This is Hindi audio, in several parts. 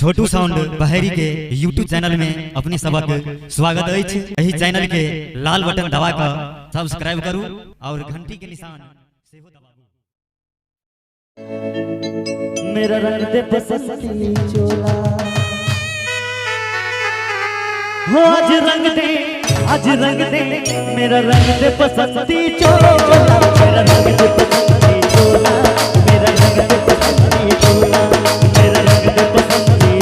छोटू साउंड बहेरी के यूट्यूब चैनल में अपने सबक स्वागत अछि। एही चैनल के लाल बटन दबा कर सब्सक्राइब करू और घंटी के निशान सेहो दबाबू। मेरा रंग दे बसंती चोला हो आज रंग दे मेरा रंग दे बसंती चोला मेरा रंग दे बसंती चोला मेरा रंग दे बसंती चोला मेरा रंग दे बसंती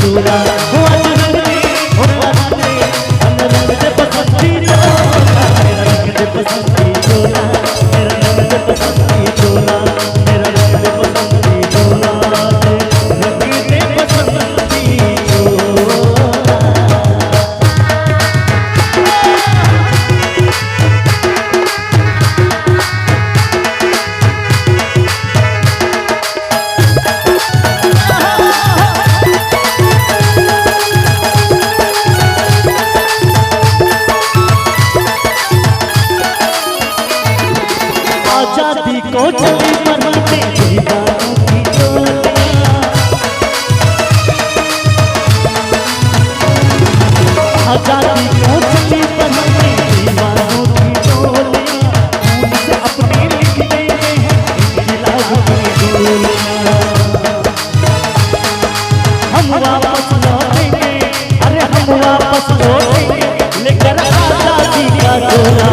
चोला हो आज रंग दे हो रंग दे बसंती चोला मेरा रंग दे बसंती चोला मेरा रंग दे बसंती चोला मेरा रंग दे बसंती चोला रंग दे बसंती चोला। आजादी को चली मरते दीवानों की चोलियां आजादी को चली मरते दीवानों की चोलियां उनसे अपने लिखते हैं इनकलाब की गोलियां। हम वापस लौटेंगे अरे हम वापस लौटेंगे लेकर आजादी का झोला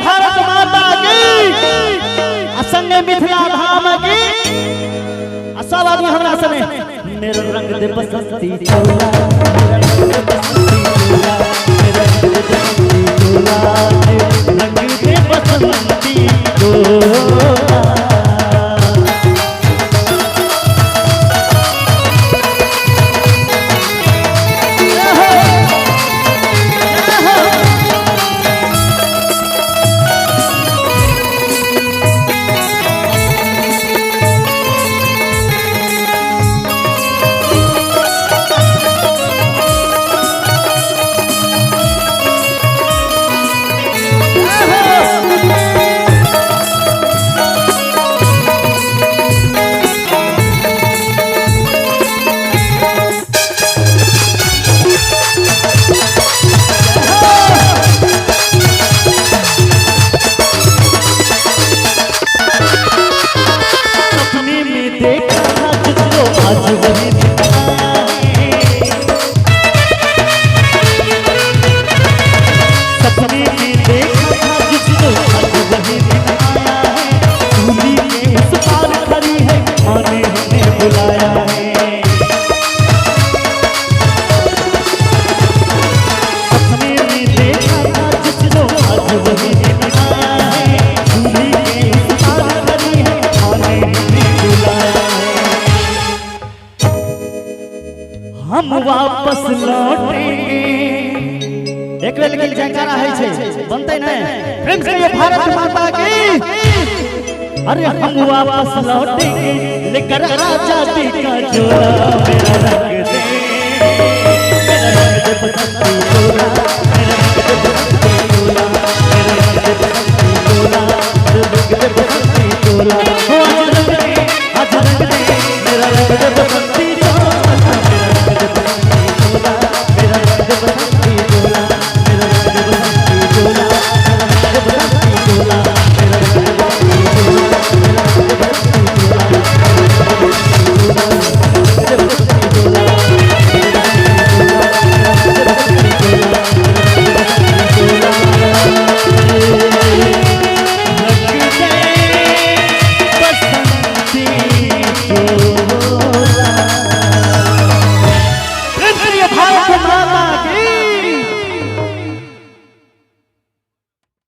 भारत माता की असंग मिथिला धाम की असवादी हमरा सने मेरा रंग दे बसंती चोला मेरा रंग दे बसंती चोला मेरा रंग दे बसंती चोला रंग दे बसंती चोला। हम वापस लौटेंगे एक बेर लेकिन जयकारा है छे बनते न प्रेम से भारत माता की अरे हम वापस लौटेंगे लेकर आजादी का झोला मेरा रंग दे